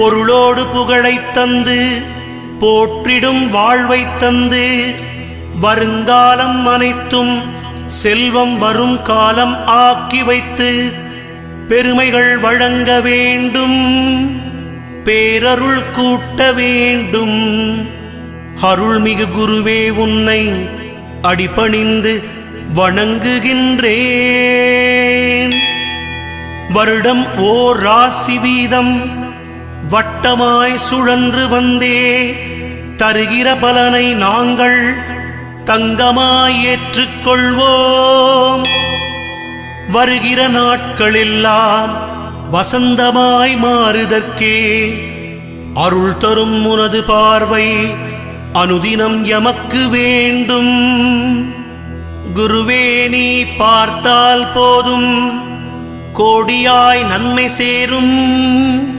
பொருளோடு புகழைத் தந்து போற்றிடும் வாழ்வைத் தந்து வருங்காலம் அனைத்தும் செல்வம் வரும் காலம் ஆக்கி வைத்து பெருமைகள் வழங்க வேண்டும், பேரருள் கூட்ட வேண்டும். அருள்மிகு குருவே உன்னை அடிபணிந்து வணங்குகின்றேன். வருடம் ஓர் ராசி வீதம் வட்டமாய் சுழன்று வந்தே தருகிற பலனை நாங்கள் தங்கமாய் ஏற்றுக்கொள்வோம். வருகிற நாட்களெல்லாம் வசந்தமாய் மாறுதற்கே அருள் தரும் உனது பார்வை அனுதினம் எமக்கு வேண்டும். குருவே நீ பார்த்தால் போதும் கோடியாய் நன்மை சேரும்.